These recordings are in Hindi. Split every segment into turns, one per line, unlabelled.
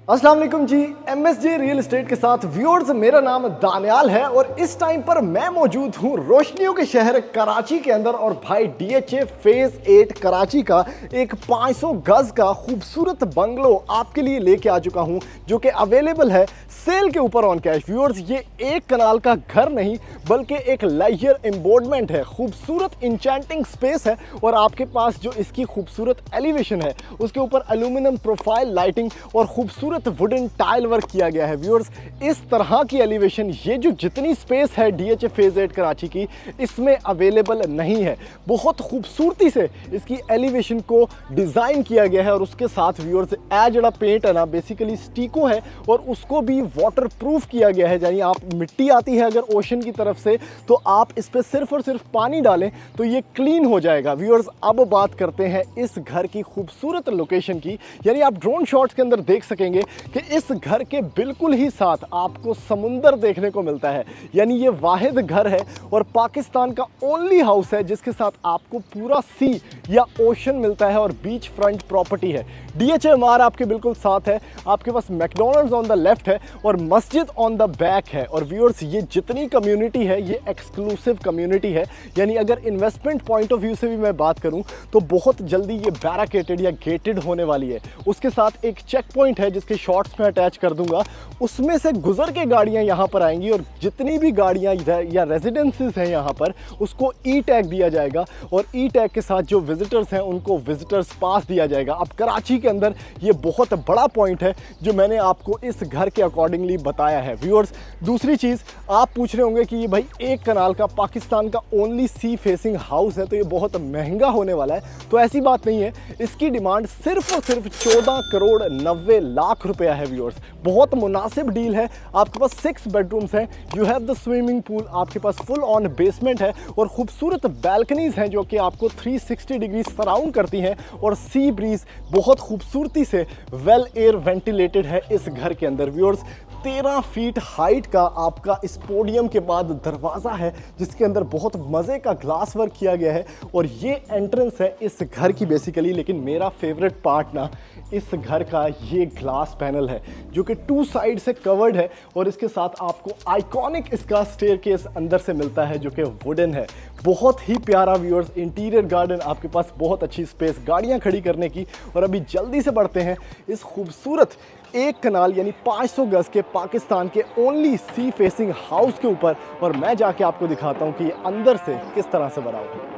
अस्सलाम वालेकुम जी। एमएसजे रियल एस्टेट के साथ व्यूअर्स, मेरा नाम दानियाल है और इस टाइम पर मैं मौजूद हूँ रोशनियों के शहर कराची के अंदर। और भाई डीएचए फेज 8 कराची का एक 500 गज का खूबसूरत बंगलो आपके लिए लेके आ चुका हूँ, जो कि अवेलेबल है सेल के ऊपर ऑन कैश। व्यूअर्स, ये एक कनाल का घर नहीं बल्कि एक लाइयर एम्बोर्डमेंट है, खूबसूरत इंचेंटिंग स्पेस है। और आपके पास जो इसकी खूबसूरत एलिवेशन है उसके ऊपर एल्यूमिनियम प्रोफाइल लाइटिंग और खूबसूरत वुडन टाइल वर्क किया गया है। व्यूअर्स, इस तरह की एलिवेशन, ये जो जितनी स्पेस है डीएचए फेज 8 कराची की, इसमें अवेलेबल नहीं है। बहुत खूबसूरती से इसकी एलिवेशन को डिजाइन किया गया है और उसके साथ व्यूअर्स ए जड़ा पेंट है ना, बेसिकली स्टीको है और उसको भी वाटर प्रूफ किया गया है। यानी आप मिट्टी आती है अगर ओशन की तरफ से, तो आप इस पर सिर्फ और सिर्फ पानी डालें तो ये क्लीन हो जाएगा। व्यूअर्स, अब बात करते हैं इस घर की खूबसूरत लोकेशन की। यानी आप ड्रोन शॉट्स के अंदर देख सकेंगे कि इस घर के बिल्कुल ही साथ आपको समुंदर देखने को मिलता है। यानी ये वाहिद घर है और पाकिस्तान का ओनली हाउस है जिसके साथ आपको पूरा सी या ओशन मिलता है और बीच फ्रंट प्रॉपर्टी है। डीएचएमआर आपके बिल्कुल साथ है, आपके पास मैकडॉनल्ड्स ऑन द लेफ्ट है और मस्जिद ऑन द बैक है। और व्यूअर्स, ये जितनी कम्युनिटी है ये एक्सक्लूसिव कम्युनिटी है। यानी अगर इन्वेस्टमेंट पॉइंट ऑफ व्यू से भी मैं बात करूं तो बहुत जल्दी ये बैराकेटेड या गेटेड होने वाली है। उसके साथ एक चेक पॉइंट है जिसके शॉर्ट्स में अटैच कर दूंगा, उसमें से गुजर के गाड़ियां यहां पर आएंगी और जितनी भी गाड़ियां या रेजिडेंसेस हैं यहां पर, उसको ई टैग दिया जाएगा और ई टैग के साथ जो विजिटर्स हैं उनको विजिटर्स पास दिया जाएगा। अब कराची के अंदर ये बहुत बड़ा पॉइंट है जो मैंने आपको इस घर के अकॉर्डिंगली बताया है। व्यूअर्स, दूसरी चीज़ आप पूछ रहे होंगे कि ये भाई एक कनाल का पाकिस्तान का ओनली सी फेसिंग हाउस है तो ये बहुत महंगा होने वाला है। तो ऐसी बात नहीं है, इसकी डिमांड सिर्फ और सिर्फ 14 करोड़ 90 लाख रुपया है। व्यूअर्स, बहुत मुनासिब डील है। आपके पास 6 बेडरूम्स हैं, you have the swimming pool, आपके पास फुल ऑन बेसमेंट है और खूबसूरत बैल्कनीज हैं जो कि आपको 360 डिग्री सराउंड करती हैं और सी ब्रीज बहुत खूबसूरती से वेल एयर वेंटिलेटेड है इस घर के अंदर। व्यूअर्स, 13 फीट हाइट का आपका इस पोडियम के बाद दरवाज़ा है जिसके अंदर बहुत मज़े का ग्लास वर्क किया गया है और ये एंट्रेंस है इस घर की बेसिकली। लेकिन मेरा फेवरेट पार्ट ना इस घर का ये ग्लास पैनल है जो कि 2 साइड से कवर्ड है और इसके साथ आपको आइकॉनिक इसका स्टेयरकेस अंदर से मिलता है जो कि वुडन है। बहुत ही प्यारा। व्यूअर्स, इंटीरियर गार्डन, आपके पास बहुत अच्छी स्पेस गाड़ियां खड़ी करने की। और अभी जल्दी से बढ़ते हैं इस खूबसूरत एक कनाल यानी 500 गज के पाकिस्तान के ओनली सी फेसिंग हाउस के ऊपर और मैं जाके आपको दिखाता हूं कि ये अंदर से किस तरह से बना हुआ है।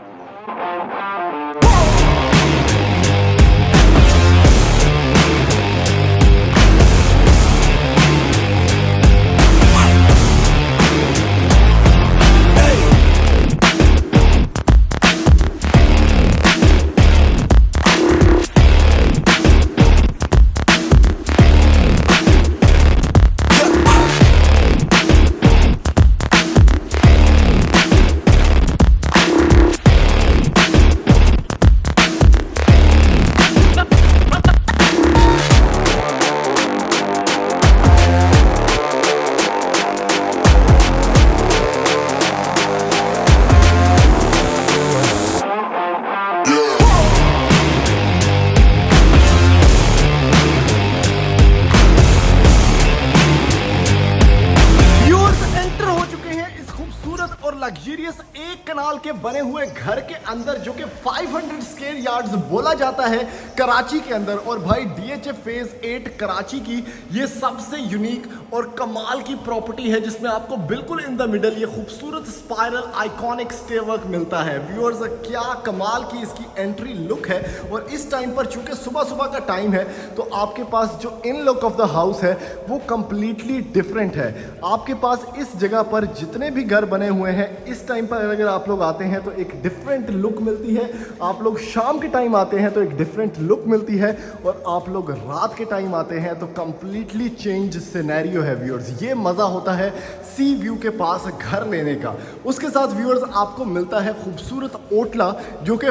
लग्जरियस एक कनाल के बने हुए घर के अंदर जो कि 500 स्क्वायर यार्ड्स बोला जाता है कराची के अंदर। और भाई डीएचए फेज 8 कराची की ये सबसे यूनिक और कमाल की प्रॉपर्टी है जिसमें आपको बिल्कुल इन द मिडल ये खूबसूरत स्पाइरल आइकॉनिक स्टे वर्क मिलता है। व्यूअर्स, क्या कमाल की इसकी एंट्री लुक है। और इस टाइम पर चूंकि सुबह सुबह का टाइम है तो आपके पास जो इन लुक ऑफ द हाउस है वो कंप्लीटली डिफरेंट है। आपके पास इस जगह पर जितने भी घर बने हुए हैं इस टाइम पर अगर आप लोग आते हैं तो एक डिफरेंट लुक मिलती है। आप लोग शाम के टाइम आते हैं तो एक डिफरेंट लुक मिलती है और आप लोग रात के टाइम आते हैं तो कंप्लीटली चेंज सिनेरियो है। व्यूअर्स, ये मज़ा होता है सी व्यू के पास घर लेने का। उसके साथ व्यूअर्स आपको मिलता है खूबसूरत ओटला जो कि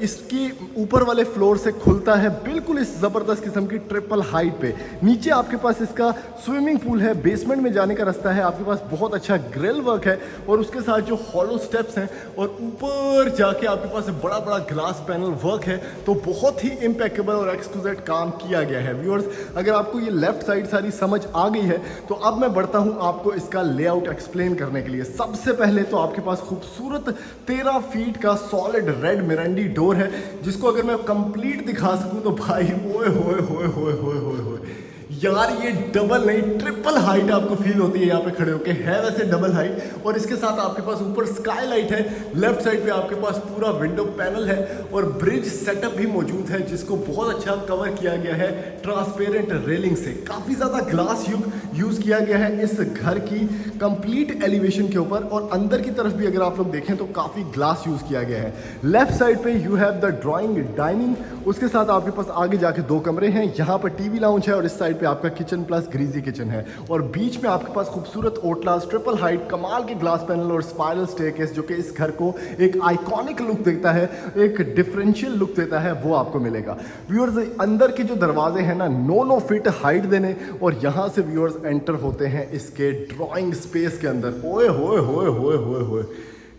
इसकी ऊपर वाले फ्लोर से खुलता है बिल्कुल इस ज़बरदस्त किस्म की ट्रिपल हाइट पे। नीचे आपके पास इसका स्विमिंग पूल है, बेसमेंट में जाने का रास्ता है, आपके पास बहुत अच्छा ग्रिल वर्क है और उसके साथ जो हॉलो स्टेप्स हैं और ऊपर जाके आपके पास बड़ा बड़ा ग्लास पैनल वर्क है, तो बहुत ही इम्पेकेबल और एक्सक्लूसिव काम किया गया है। व्यूअर्स, अगर आपको ये लेफ्ट साइड सारी समझ आ गई है तो अब मैं बढ़ता हूँ आपको इसका लेआउट एक्सप्लेन करने के लिए। सबसे पहले तो आपके पास खूबसूरत 13 फीट का सॉलिड रेड मिरांडी डोर है, जिसको अगर मैं कंप्लीट दिखा सकूँ तो भाई ओए होए होए होए होए होए होए यार, ये डबल नहीं ट्रिपल हाइट आपको फील होती है यहाँ पे खड़े होके। है वैसे डबल हाइट, और इसके साथ आपके पास ऊपर स्काई लाइट है, लेफ्ट साइड पे आपके पास पूरा विंडो पैनल है और ब्रिज सेटअप भी मौजूद है, जिसको बहुत अच्छा कवर किया गया है ट्रांसपेरेंट रेलिंग से। काफ़ी ज़्यादा ग्लास यूज़ किया गया है इस घर की कंप्लीट एलिवेशन के ऊपर, और अंदर की तरफ भी अगर आप लोग देखें तो काफ़ी ग्लास यूज़ किया गया है। लेफ्ट साइड पे you have the drawing dining, उसके साथ आपके पास आगे जाके 2 कमरे हैं, यहाँ पर टीवी लाउंज है और इस साइड पे आपका किचन प्लस ग्रीजी किचन है, और बीच में आपके पास खूबसूरत ओटलास ट्रिपल हाइट कमाल के ग्लास पैनल और स्पाइरल स्टेयरकेस, जो कि इस घर को एक आइकॉनिक लुक देता है, एक डिफरेंशियल लुक देता है, वो आपको मिलेगा। व्यूअर्स, अंदर के जो दरवाजे हैं ना 9 फीट हाइट देने, और यहाँ से व्यूअर्स एंटर होते हैं इसके ड्राइंग स्पेस के अंदर। ओए होए होए होए होए होए,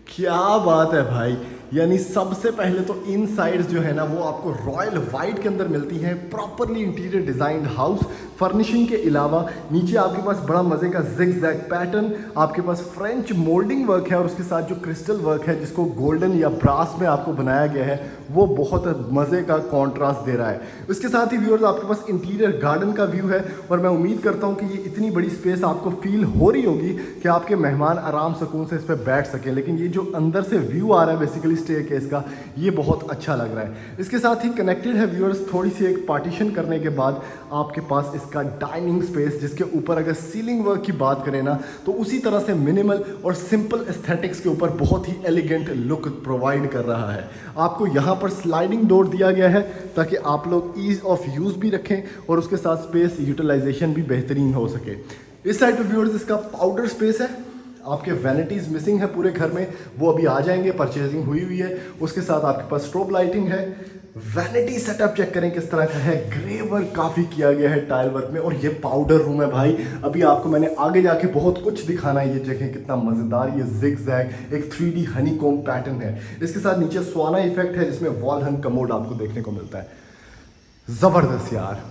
क्या बात है भाई। यानी सबसे पहले तो इन साइड्स जो है ना वो आपको रॉयल वाइट के अंदर मिलती है, properly interior designed house furnishing के अलावा नीचे आपके पास बड़ा मजे का जिग जैग पैटर्न, आपके पास फ्रेंच मोल्डिंग वर्क है और उसके साथ जो क्रिस्टल वर्क है जिसको गोल्डन या ब्रास में आपको बनाया गया है, वो बहुत मजे का कॉन्ट्रास्ट दे रहा है। उसके साथ ही व्यूअर्स आपके पास इंटीरियर गार्डन का व्यू है, और मैं उम्मीद करता हूँ कि ये इतनी बड़ी स्पेस आपको फील हो रही होगी कि आपके मेहमान आराम सुकून से इस पर बैठ सकें। लेकिन ये जो अंदर से व्यू आ रहा है बेसिकली स्टेयरकेस का, ये बहुत अच्छा लग रहा है। इसके साथ ही कनेक्टेड है व्यूअर्स, थोड़ी सी एक पार्टीशन करने के बाद आपके पास इसका डाइनिंग स्पेस, जिसके ऊपर अगर सीलिंग वर्क की बात करें ना तो उसी तरह से मिनिमल और सिंपल एस्थेटिक्स के ऊपर बहुत ही एलिगेंट लुक प्रोवाइड कर रहा है। आपको यहाँ पर स्लाइडिंग डोर दिया गया है ताकि आप लोग ईज ऑफ यूज़ भी रखें और उसके साथ स्पेस यूटिलाइजेशन भी बेहतरीन हो सके। इस साइड पे व्यूअर्स इसका पाउडर स्पेस है, आपके वैनिटीज़ मिसिंग है पूरे घर में, वो अभी आ जाएंगे, परचेजिंग हुई है। उसके साथ आपके पास स्ट्रोब लाइटिंग है। वैनिटी सेटअप चेक करें किस तरह का है, ग्रे वर्क काफ़ी किया गया है टाइल वर्क में, और ये पाउडर रूम है भाई। अभी आपको मैंने आगे जाके बहुत कुछ दिखाना है, ये देखें कितना मज़ेदार ये जिग जैग एक 3D हनीकॉम्ब पैटर्न है। इसके साथ नीचे स्वाना इफेक्ट है जिसमें वॉल हंग कमोड आपको देखने को मिलता है। ज़बरदस्त यार।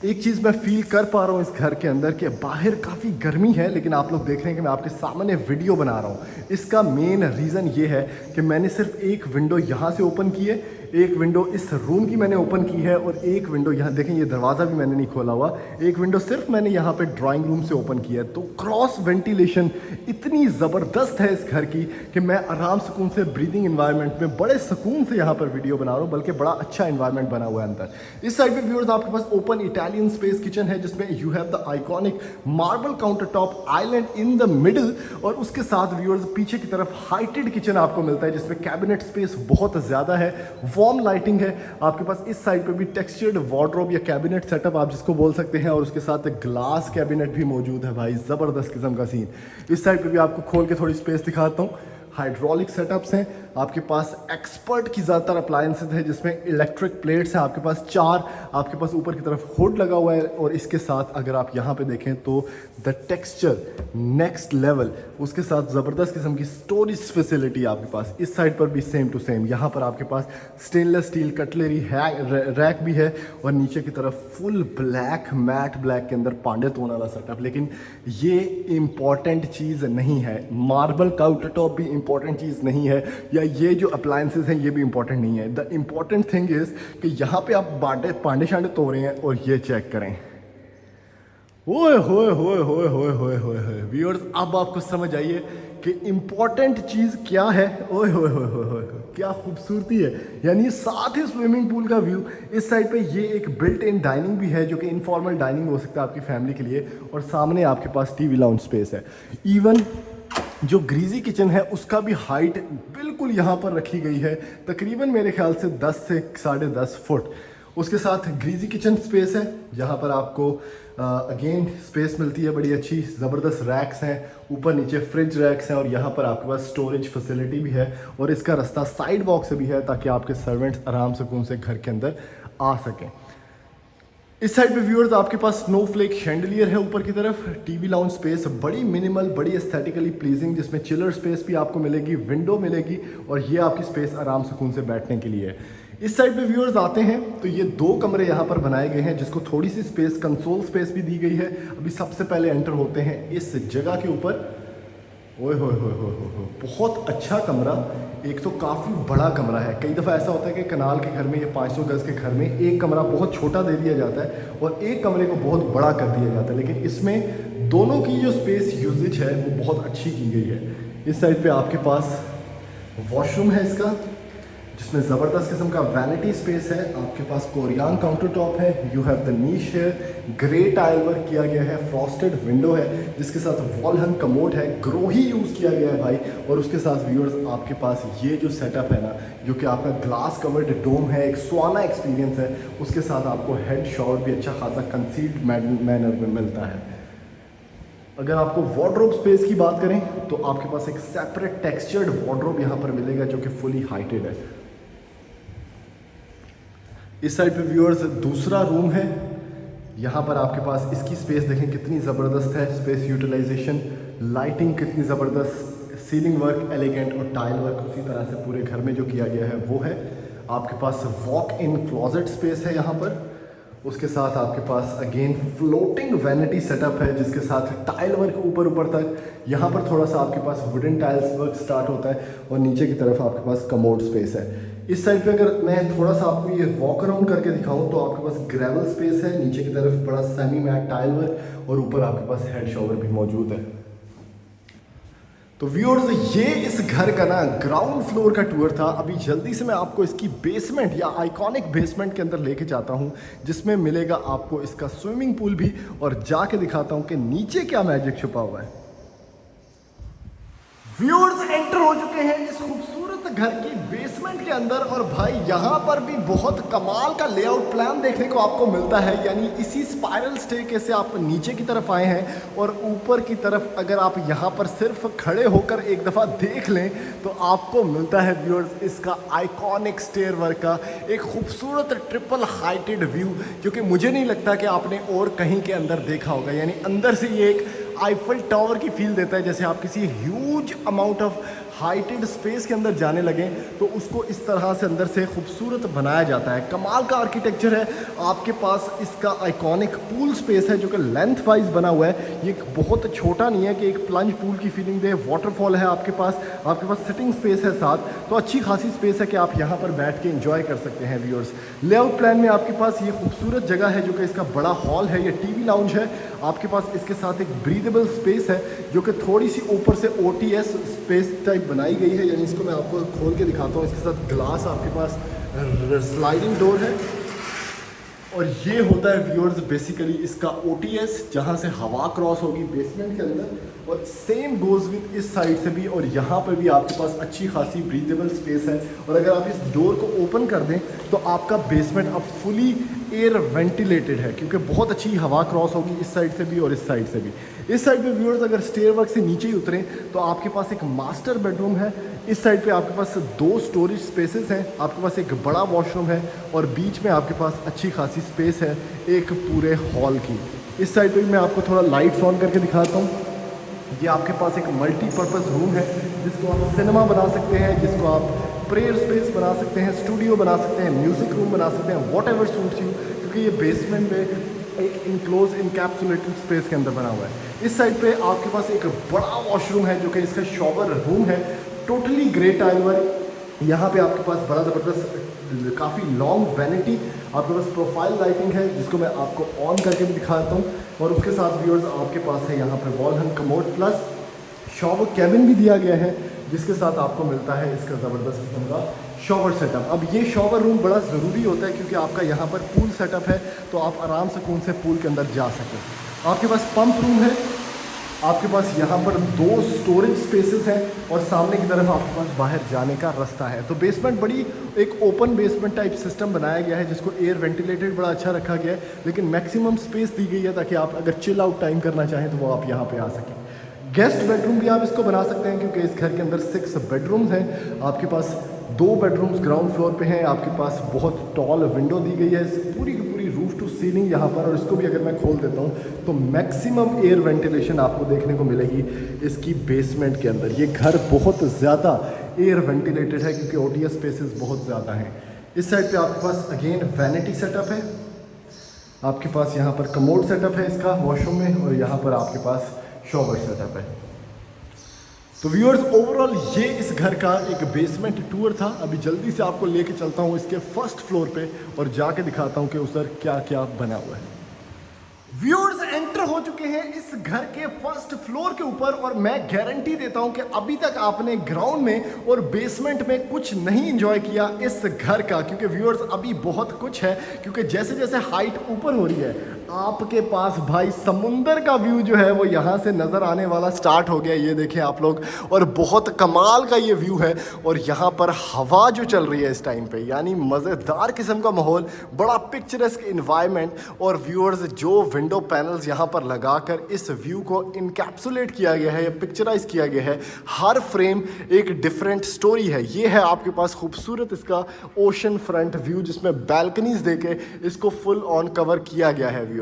एक चीज़ मैं फील कर पा रहा हूँ इस घर के अंदर कि बाहर काफ़ी गर्मी है, लेकिन आप लोग देख रहे हैं कि मैं आपके सामने वीडियो बना रहा हूँ। इसका मेन रीज़न ये है कि मैंने सिर्फ एक विंडो यहाँ से ओपन की है, एक विंडो इस रूम की मैंने ओपन की है, और एक विंडो यहाँ देखें, ये दरवाज़ा भी मैंने नहीं खोला हुआ, एक विंडो सिर्फ मैंने यहाँ पे ड्राइंग रूम से ओपन की है। तो क्रॉस वेंटिलेशन इतनी ज़बरदस्त है इस घर की कि मैं आराम सुकून से ब्रीदिंग इन्वायरमेंट में बड़े सुकून से यहाँ पर वीडियो बना रहा हूँ, बल्कि बड़ा अच्छा इन्वायरमेंट बना हुआ है अंदर। इस साइड पे व्यूअर्स आपके पास ओपन इटालियन स्पेस किचन है जिसमें you have the iconic marble counter top island in the middle, और उसके साथ व्यूअर्स पीछे की तरफ हाइटेड किचन आपको मिलता है जिसमें कैबिनेट स्पेस बहुत ज़्यादा है, वार्म लाइटिंग है। आपके पास इस साइड पे भी टेक्सचर्ड वार्डरोब या कैबिनेट सेटअप आप जिसको बोल सकते हैं, और उसके साथ ग्लास कैबिनेट भी मौजूद है भाई, ज़बरदस्त किस्म का सीन। इस साइड पे भी आपको खोल के थोड़ी स्पेस दिखाता हूँ। हाइड्रोलिक सेटअप्स हैं, आपके पास एक्सपर्ट की ज़्यादातर अप्लायंसेज है जिसमें इलेक्ट्रिक प्लेट्स हैं आपके पास 4, आपके पास ऊपर की तरफ हुड लगा हुआ है, और इसके साथ अगर आप यहाँ पे देखें तो द टेक्सचर नेक्स्ट लेवल, उसके साथ ज़बरदस्त किस्म की स्टोरेज फैसिलिटी आपके पास। इस साइड पर भी सेम टू सेम, यहाँ पर आपके पास स्टेनलेस स्टील कटलरी रैक भी है, और नीचे की तरफ फुल ब्लैक मैट ब्लैक के अंदर पांडे तोन वाला सेटअप। लेकिन ये इम्पॉर्टेंट चीज़ नहीं है, मार्बल काउंटर टॉप भी इंपॉर्टेंट चीज़ नहीं है, या ये जो अप्लायंसेस हैं ये भी इंपॉर्टेंट नहीं है। द इम्पॉर्टेंट थिंग इज कि यहाँ पे आप पांडे शांडे तो रहे हैं, और ये चेक करें, ओए होए होए होए होए होए होए व्यूअर्स, अब आपको समझ आइए कि इम्पॉर्टेंट चीज़ क्या है। ओए होए होए होए होए, क्या खूबसूरती है। यानी साथ ही स्विमिंग पूल का व्यू। इस साइड पे ये एक बिल्ट इन डाइनिंग भी है जो कि इनफॉर्मल डाइनिंग हो सकता है आपकी फैमिली के लिए, और सामने आपके पास टीवी लाउंज स्पेस है। इवन जो ग्रीजी किचन है उसका भी हाइट बिल्कुल यहाँ पर रखी गई है, तकरीबन मेरे ख्याल से 10 से 10.5 फुट। उसके साथ ग्रीजी किचन स्पेस है जहाँ पर आपको अगेन स्पेस मिलती है बड़ी अच्छी, ज़बरदस्त रैक्स हैं, ऊपर नीचे फ्रिज रैक्स हैं, और यहाँ पर आपके पास स्टोरेज फैसिलिटी भी है, और इसका रास्ता साइड वॉक से भी है ताकि आपके सर्वेंट्स आराम सुकून से घर के अंदर आ सकें। इस साइड पे व्यूअर्स आपके पास स्नोफ्लेक शैंडलियर है ऊपर की तरफ, टीवी लाउंज स्पेस बड़ी मिनिमल, बड़ी एस्थेटिकली प्लीजिंग, जिसमें चिलर स्पेस भी आपको मिलेगी, विंडो मिलेगी और ये आपकी स्पेस आराम सुकून से बैठने के लिए है। इस साइड पे व्यूअर्स आते हैं तो ये 2 कमरे यहाँ पर बनाए गए हैं जिसको थोड़ी सी स्पेस, कंसोल स्पेस भी दी गई है। अभी सबसे पहले एंटर होते हैं इस जगह के ऊपर। ओए हो, बहुत अच्छा कमरा। एक तो काफ़ी बड़ा कमरा है। कई दफ़ा ऐसा होता है कि कनाल के घर में या 500 गज़ के घर में एक कमरा बहुत छोटा दे दिया जाता है और एक कमरे को बहुत बड़ा कर दिया जाता है, लेकिन इसमें दोनों की जो स्पेस यूजेज है वो बहुत अच्छी की गई है। इस साइड पे आपके पास वॉशरूम है इसका, जिसमें ज़बरदस्त किस्म का वैनिटी स्पेस है। आपके पास कोरियान काउंटर टॉप है, यू हैव द नीश है, ग्रे टाइल वर्क किया गया है, फ्रॉस्टेड विंडो है जिसके साथ वॉल हंग कमोड है, ग्रो ही यूज़ किया गया है भाई। और उसके साथ व्यूअर्स आपके पास ये जो सेटअप है ना, जो कि आपका ग्लास कवर्ड डोम है, एक स्वाना एक्सपीरियंस है। उसके साथ आपको हेड शॉवर भी अच्छा खासा कंसील्ड मैनर में मिलता है। अगर आपको वार्डरोब स्पेस की बात करें तो आपके पास एक सेपरेट टेक्सचर्ड वार्डरोब यहाँ पर मिलेगा जो कि फुली हाइटेड है। इस साइड पे व्यूअर्स दूसरा रूम है। यहाँ पर आपके पास इसकी स्पेस देखें कितनी ज़बरदस्त है, स्पेस यूटिलाइजेशन, लाइटिंग कितनी ज़बरदस्त, सीलिंग वर्क एलिगेंट और टाइल वर्क उसी तरह से पूरे घर में जो किया गया है वो है। आपके पास वॉक इन क्लोजेट स्पेस है यहाँ पर। उसके साथ आपके पास अगेन फ्लोटिंग वैनिटी सेटअप है जिसके साथ टाइल वर्क ऊपर तक। यहाँ पर थोड़ा सा आपके पास वुडन टाइल्स वर्क स्टार्ट होता है और नीचे की तरफ आपके पास कमोड स्पेस है। इस साइड पे अगर मैं थोड़ा सा आपको ये वॉक अराउंड करके दिखाऊं तो आपके पास ग्रेवल स्पेस है, नीचे की तरफ बड़ा सेमी मैट टाइल वर्क और ऊपर आपके पास हेड शॉवर भी मौजूद है। तो व्यूअर्स ये इस घर का ना ग्राउंड फ्लोर का टूर था। अभी जल्दी से मैं आपको इसकी बेसमेंट या आइकॉनिक बेसमेंट के अंदर लेके जाता हूँ जिसमें मिलेगा आपको इसका स्विमिंग पूल भी, और जाके दिखाता हूँ कि नीचे क्या मैजिक छुपा हुआ है। व्यूअर्स एंटर हो चुके हैं इस खूबसूरत घर की बेसमेंट के अंदर और भाई यहाँ पर भी बहुत कमाल का लेआउट प्लान देखने को आपको मिलता है। यानी इसी स्पाइरल स्टेयरकेस से आप नीचे की तरफ आए हैं और ऊपर की तरफ अगर आप यहाँ पर सिर्फ खड़े होकर एक दफ़ा देख लें तो आपको मिलता है व्यूअर्स इसका आइकॉनिक स्टेयर वर्क का एक खूबसूरत ट्रिपल हाइटेड व्यू, जो कि मुझे नहीं लगता कि आपने और कहीं के अंदर देखा होगा। यानी अंदर से ये एक आईफल टावर की फील देता है, जैसे आप किसी huge amount of heighted space के अंदर जाने लगे तो उसको इस तरह से अंदर से खूबसूरत बनाया जाता है। कमाल का आर्किटेक्चर है। आपके पास इसका आइकॉनिक पूल स्पेस है जो कि लेंथ वाइज बना हुआ है। ये बहुत छोटा नहीं है कि एक प्लंज पूल की फीलिंग दे। वाटरफॉल है आपके पास सिटिंग स्पेस है साथ, तो अच्छी खासी स्पेस है कि आप यहाँ पर बैठ के एंजॉय कर सकते हैं व्यूअर्स। लेआउट प्लान में आपके पास ये खूबसूरत जगह है जो कि इसका बड़ा हॉल है, ये टीवी लाउंज है। आपके पास इसके साथ एक ब्रीदेबल स्पेस है जो कि थोड़ी सी ऊपर से OTS स्पेस टाइप बनाई गई है। यानी इसको मैं आपको खोल के दिखाता हूँ। इसके साथ ग्लास आपके पास स्लाइडिंग डोर है और ये होता है व्यूअर्स बेसिकली इसका OTS, जहाँ से हवा क्रॉस होगी बेसमेंट के अंदर। और सेम गोज विद इस साइड से भी, और यहाँ पर भी आपके पास अच्छी खासी ब्रीदेबल स्पेस है। और अगर आप इस डोर को ओपन कर दें तो आपका बेसमेंट अब फुली एयर वेंटिलेटेड है, क्योंकि बहुत अच्छी हवा क्रॉस होगी इस साइड से भी और इस साइड से भी। इस साइड पे व्यूअर्स अगर स्टेयर वर्क से नीचे ही उतरें तो आपके पास एक मास्टर बेडरूम है। इस साइड पे आपके पास 2 स्टोरेज स्पेसेस हैं, आपके पास एक बड़ा वॉशरूम है और बीच में आपके पास अच्छी खासी स्पेस है एक पूरे हॉल की। इस साइड पे मैं आपको थोड़ा लाइट्स ऑन करके दिखाता हूँ। ये आपके पास एक मल्टीपर्पज़ रूम है जिसको आप सिनेमा बना सकते हैं, जिसको आप प्रेयर स्पेस बना सकते हैं, स्टूडियो बना सकते हैं, म्यूज़िक रूम बना सकते हैं, वॉट एवर सूट्स यू, क्योंकि ये बेसमेंट में एक इनक्लोज इनकैप्सुलेटेड स्पेस के अंदर बना हुआ है। इस साइड पे आपके पास एक बड़ा वॉशरूम है जो कि इसका शॉवर रूम है, टोटली ग्रे टाइल वर्क। यहाँ पे आपके पास बड़ा ज़बरदस्त काफ़ी लॉन्ग वैनिटी, आपके पास प्रोफाइल लाइटिंग है जिसको मैं आपको ऑन करके भी दिखाता हूँ। और उसके साथ व्यूअर्स आपके पास है यहाँ पे वॉल हंग कमोड प्लस शॉवर कैबिन भी दिया गया है, जिसके साथ आपको मिलता है इसका ज़बरदस्त किस्म का शॉवर सेटअप। अब ये शॉवर रूम बड़ा ज़रूरी होता है क्योंकि आपका यहाँ पर पूल सेटअप है, तो आप आराम सुकून से पूल के अंदर जा सकें। आपके पास पंप रूम है, आपके पास यहाँ पर 2 स्टोरेज स्पेसेस हैं और सामने की तरफ आपके पास बाहर जाने का रास्ता है। तो बेसमेंट बड़ी एक ओपन बेसमेंट टाइप सिस्टम बनाया गया है जिसको एयर वेंटिलेटेड बड़ा अच्छा रखा गया है, लेकिन मैक्सिमम स्पेस दी गई है ताकि आप अगर चिल आउट टाइम करना चाहें तो वो आप यहाँ पे आ सकें। गेस्ट बेडरूम भी आप इसको बना सकते हैं क्योंकि इस घर के अंदर 6 बेडरूम्स हैं। आपके पास 2 बेडरूम्स ग्राउंड फ्लोर पे हैं। आपके पास बहुत टॉल विंडो दी गई है, पूरी की पूरी रूफ टू सीलिंग यहाँ पर, और इसको भी अगर मैं खोल देता हूँ तो मैक्सिमम एयर वेंटिलेशन आपको देखने को मिलेगी इसकी बेसमेंट के अंदर। ये घर बहुत ज़्यादा एयर वेंटिलेटेड है क्योंकि ओटीएस स्पेसेस बहुत ज़्यादा हैं। इस साइड पे आपके पास अगेन वैनिटी सेटअप है, आपके पास यहाँ पर कमोड सेटअप है इसका वॉशरूम में, और यहाँ पर आपके पास शॉवर सेटअप है। तो व्यूअर्स ओवरऑल ये इस घर का एक बेसमेंट टूर था। अभी जल्दी से आपको लेके चलता हूँ इसके फर्स्ट फ्लोर पे और जाके दिखाता हूँ कि उधर क्या क्या बना हुआ है। व्यूअर्स एंटर हो चुके हैं इस घर के फर्स्ट फ्लोर के ऊपर, और मैं गारंटी देता हूं कि अभी तक आपने ग्राउंड में और बेसमेंट में कुछ नहीं एंजॉय किया इस घर का, क्योंकि व्यूअर्स अभी बहुत कुछ है। क्योंकि जैसे जैसे हाइट ऊपर हो रही है आपके पास भाई समुंदर का व्यू जो है वो यहाँ से नज़र आने वाला स्टार्ट हो गया। ये देखें आप लोग, और बहुत कमाल का ये व्यू है। और यहाँ पर हवा जो चल रही है इस टाइम पे, यानी मज़ेदार किस्म का माहौल, बड़ा पिक्चरस्क इन्वायरमेंट। और व्यूअर्स जो विंडो पैनल्स यहाँ पर लगाकर इस व्यू को इनकैप्सुलेट किया गया है या पिक्चराइज किया गया है, हर फ्रेम एक डिफरेंट स्टोरी है। ये है आपके पास खूबसूरत इसका ओशन फ्रंट व्यू, जिसमें बैल्कनीज देके इसको फुल ऑन कवर किया गया है। व्यूअर्स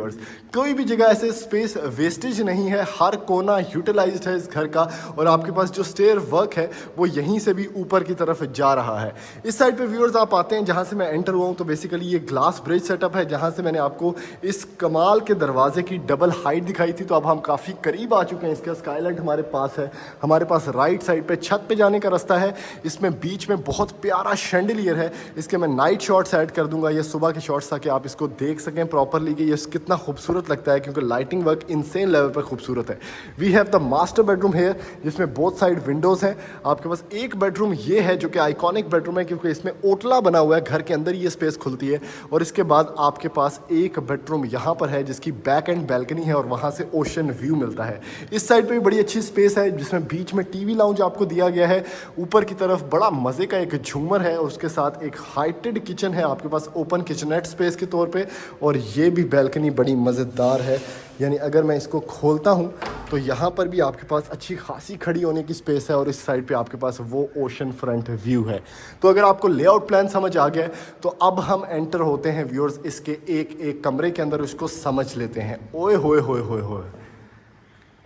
कोई भी जगह ऐसे स्पेस वेस्टेज नहीं है, हर कोना यूटिलाइज्ड है इस घर का। और आपके पास जो स्टेयर वर्क है वो यहीं से भी ऊपर की तरफ जा रहा है। इस साइड पे व्यूअर्स आप आते हैं, जहां से मैं एंटर हुआ हूं तो बेसिकली ये ग्लास ब्रिज सेटअप है, जहां से मैंने आपको इस कमाल के दरवाजे की डबल हाइट दिखाई थी। तो अब हम काफ़ी करीब आ चुके हैं इसका। स्काईलाइट हमारे पास है, हमारे पास राइट साइड पे छत पे जाने का रास्ता है। इसमें बीच में बहुत प्यारा शैंडलियर है। इसके मैं नाइट शॉट्स ऐड कर दूंगा, ये सुबह के शॉट्स, ताकि आप इसको देख सकें प्रॉपरली कि ये कितना खूबसूरत लगता है, क्योंकि लाइटिंग वर्क इनसेन लेवल पर खूबसूरत है। We have the master bedroom here, जिसमें बोथ साइड विंडोज़ हैं। आपके पास एक बेडरूम ये है जो कि आइकॉनिक बेडरूम है, क्योंकि इसमें ओटला बना हुआ है, घर के अंदर ये स्पेस खुलती है। और इसके बाद आपके पास एक बेडरूम यहाँ पर है जिसकी बैक एंड बैल्कनी है और वहाँ से ओशन व्यू मिलता है। इस साइड पे भी बड़ी अच्छी स्पेस है, जिसमें बीच में टीवी लाउंज आपको दिया गया है। ऊपर की तरफ बड़ा मज़े का एक झूमर है और उसके साथ एक हाइटेड किचन है आपके पास ओपन किचनेट स्पेस के तौर पे। और ये भी बैल्कनी बड़ी मज़ेदार है, यानी अगर मैं इसको खोलता हूँ तो यहाँ पर भी आपके पास अच्छी खासी खड़ी होने की स्पेस है, और इस साइड पे आपके पास वो ओशन फ्रंट व्यू है। तो अगर आपको लेआउट प्लान समझ आ गया तो अब हम एंटर होते हैं व्यूअर्स इसके एक एक कमरे के अंदर, उसको समझ लेते हैं। ओए होए होए होए होए,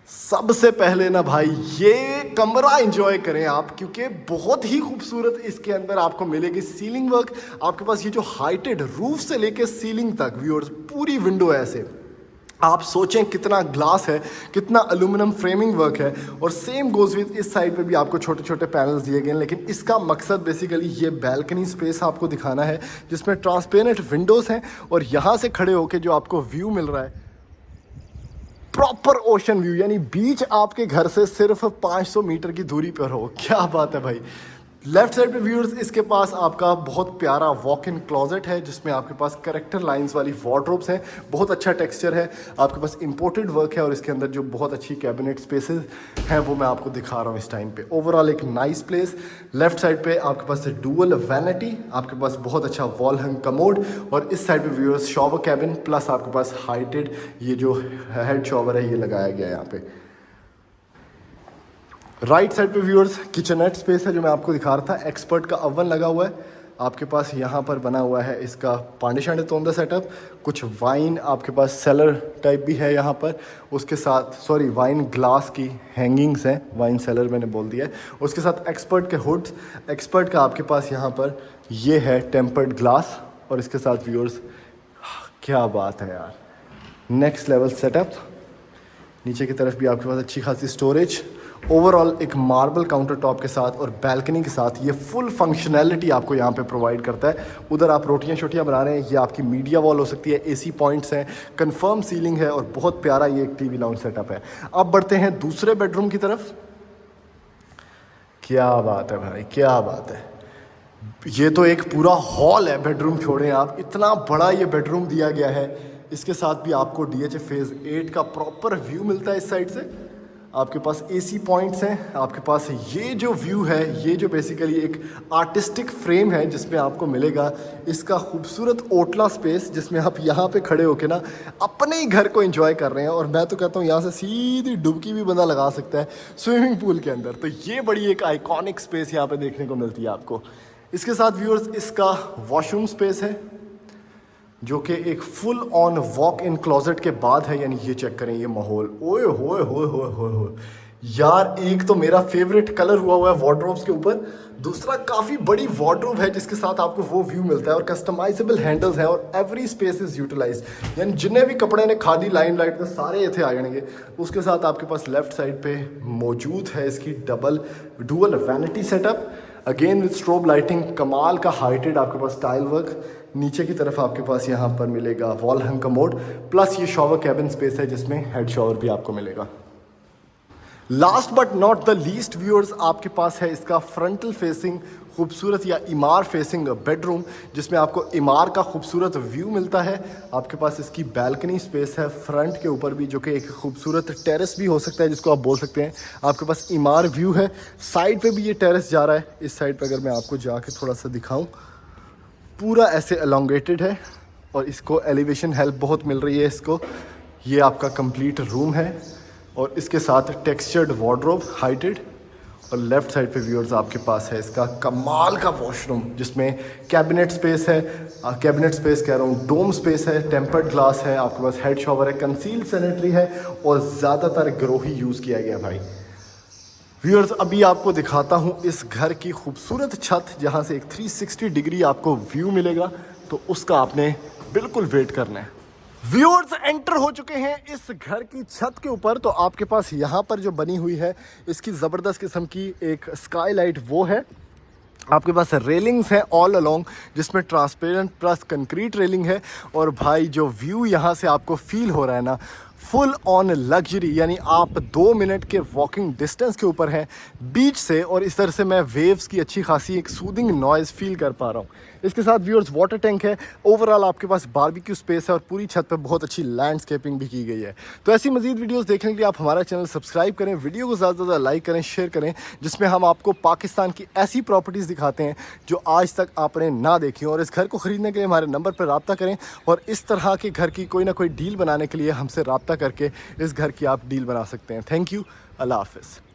सबसे पहले ना भाई ये कमरा एंजॉय करें आप, क्योंकि बहुत ही खूबसूरत इसके अंदर आपको मिलेगी सीलिंग वर्क। आपके पास ये जो हाइटेड रूफ से लेके सीलिंग तक व्यूअर्स पूरी विंडो है ऐसे। आप सोचें कितना ग्लास है, कितना एल्यूमिनियम फ्रेमिंग वर्क है। और सेम गोज विद इस साइड पे भी आपको छोटे छोटे पैनल्स दिए गए हैं, लेकिन इसका मकसद बेसिकली ये बैल्कनी स्पेस आपको दिखाना है, जिसमें ट्रांसपेरेंट विंडोज़ हैं। और यहाँ से खड़े होकर जो आपको व्यू मिल रहा है प्रॉपर ओशन व्यू, यानी बीच आपके घर से सिर्फ 500 मीटर की दूरी पर हो। क्या बात है भाई। लेफ्ट साइड पे व्यूअर्स इसके पास आपका बहुत प्यारा वॉक इन क्लोजेट है, जिसमें आपके पास करेक्टर लाइंस वाली वार्डरोब्स हैं। बहुत अच्छा टेक्सचर है, आपके पास इंपोर्टेड वर्क है, और इसके अंदर जो बहुत अच्छी कैबिनेट स्पेसेस हैं वो मैं आपको दिखा रहा हूँ इस टाइम पे। ओवरऑल एक नाइस प्लेस। लेफ्ट साइड पे आपके पास डुअल वैनिटी, आपके पास बहुत अच्छा वॉल हंग कमोड, और इस साइड पे व्यूअर्स शॉवर कैबिन प्लस आपके पास हाइटेड ये जो हेड शॉवर है ये लगाया गया है यहाँ पे। राइट साइड पे व्यूअर्स किचनेट स्पेस है जो मैं आपको दिखा रहा था। एक्सपर्ट का ओवन लगा हुआ है आपके पास। यहाँ पर बना हुआ है इसका पांडे शांडे तोंदा सेटअप। कुछ वाइन आपके पास सेलर टाइप भी है यहाँ पर, उसके साथ वाइन ग्लास की हैंगिंग्स हैं, वाइन सेलर मैंने बोल दिया है। उसके साथ एक्सपर्ट के हुड्स, एक्सपर्ट का आपके पास यहाँ पर ये है टेम्पर्ड ग्लास। और इसके साथ व्यूअर्स क्या बात है यार, नेक्स्ट लेवल सेटअप। नीचे की तरफ भी आपके पास अच्छी खासी स्टोरेज। ओवरऑल एक मार्बल काउंटर टॉप के साथ और बैल्कनी के साथ ये फुल फंक्शनैलिटी आपको यहाँ पे प्रोवाइड करता है। उधर आप रोटियाँ शोटियाँ बना रहे हैं, ये आपकी मीडिया वॉल हो सकती है, एसी पॉइंट्स हैं, कंफर्म सीलिंग है, और बहुत प्यारा ये एक टीवी लाउंज सेटअप है। अब बढ़ते हैं दूसरे बेडरूम की तरफ। क्या बात है भाई, क्या बात है। ये तो एक पूरा हॉल है, बेडरूम छोड़ें आप, इतना बड़ा ये बेडरूम दिया गया है। इसके साथ भी आपको DHA फेज़ 8 का प्रॉपर व्यू मिलता है। इस साइड से आपके पास एसी पॉइंट्स हैं, आपके पास ये जो व्यू है, ये जो बेसिकली एक आर्टिस्टिक फ्रेम है जिसमें आपको मिलेगा इसका खूबसूरत ओटला स्पेस, जिसमें आप यहाँ पे खड़े होके ना अपने ही घर को एंजॉय कर रहे हैं। और मैं तो कहता हूँ यहाँ से सीधी डुबकी भी बंदा लगा सकता है स्विमिंग पूल के अंदर। तो ये बड़ी एक आइकॉनिक स्पेस यहाँ पे देखने को मिलती है आपको। इसके साथ व्यूअर्स इसका वॉशरूम स्पेस है। जो कि एक full on walk in closet के बाद है। यानी ये चेक करें ये माहौल, ओए होए होए होए होए होए यार। एक तो मेरा फेवरेट कलर हुआ है वार्डरोब्स के ऊपर, दूसरा काफ़ी बड़ी वार्डरोब है जिसके साथ आपको वो व्यू मिलता है, और कस्टमाइजेबल हैंडल्स है, और एवरी स्पेस इज यूटिलाइज। यानी जितने भी कपड़े ने खादी लाइन लाइट के सारे इतने आ जाएंगे। उसके साथ आपके पास लेफ्ट साइड पे मौजूद है इसकी dual vanity setup, again with strobe lighting, कमाल का हाइटेड आपके पास टाइल वर्क। नीचे की तरफ आपके पास यहाँ पर मिलेगा वॉल हंग कमोड, प्लस ये शॉवर कैबिन स्पेस है जिसमें हेड शॉवर भी आपको मिलेगा। Last but not the least viewers, आपके पास है इसका फ्रंटल फेसिंग खूबसूरत या इमार फेसिंग बेडरूम, जिसमें आपको इमार का खूबसूरत व्यू मिलता है। आपके पास इसकी बैल्कनी स्पेस है फ्रंट के ऊपर भी, जो कि एक खूबसूरत टेरेस भी हो सकता है जिसको आप बोल सकते हैं। आपके पास इमार व्यू है, साइड पे भी ये टेरेस जा रहा है। इस साइड पे अगर मैं आपको जाके थोड़ा सा दिखाऊं, पूरा ऐसे एलोंगेटेड है और इसको एलिवेशन हेल्प बहुत मिल रही है इसको। ये आपका कंप्लीट रूम है और इसके साथ टेक्सचर्ड वार्डरोब हाइटेड, और लेफ्ट साइड पे व्यूअर्स आपके पास है इसका कमाल का वॉशरूम, जिसमें कैबिनेट स्पेस है, कैबिनेट स्पेस कह रहा हूँ, डोम स्पेस है, टेम्पर्ड ग्लास है, आपके पास हेड शॉवर है, कंसील्ड सैनिटरी है, और ज़्यादातर ग्रो ही यूज़ किया गया भाई। व्यूअर्स अभी आपको दिखाता हूँ इस घर की खूबसूरत छत, जहाँ से एक 360 डिग्री आपको व्यू मिलेगा, तो उसका आपने बिल्कुल वेट करना है। व्यूअर्स एंटर हो चुके हैं इस घर की छत के ऊपर। तो आपके पास यहाँ पर जो बनी हुई है इसकी ज़बरदस्त किस्म की एक स्काईलाइट वो है। आपके पास रेलिंग्स हैं ऑल अलोंग, जिसमें ट्रांसपेरेंट प्लस कंक्रीट रेलिंग है। और भाई जो व्यू यहाँ से आपको फील हो रहा है ना, फुल ऑन लग्जरी, यानी आप 2 मिनट के वॉकिंग डिस्टेंस के ऊपर हैं बीच से, और इस तरह से मैं वेव्स की अच्छी खासी एक सूदिंग नॉइज़ फील कर पा रहा हूँ। इसके साथ व्यूअर्स वाटर टैंक है, ओवरऑल आपके पास बारबेक्यू स्पेस है, और पूरी छत पर बहुत अच्छी लैंडस्केपिंग भी की गई है। तो ऐसी मजीद वीडियोस देखने के लिए आप हमारा चैनल सब्सक्राइब करें, वीडियो को ज़्यादा से ज़्यादा लाइक करें, शेयर करें, जिसमें हम आपको पाकिस्तान की ऐसी प्रॉपर्टीज़ दिखाते हैं जो आज तक आपने ना देखी हो। और इस घर को ख़रीदने के लिए हमारे नंबर पर रब्ता करें, और इस तरह के घर की कोई ना कोई डील बनाने के लिए हमसे रब्ता करके इस घर की आप डील बना सकते हैं। थैंक यू, अल्लाह हाफ़िज़।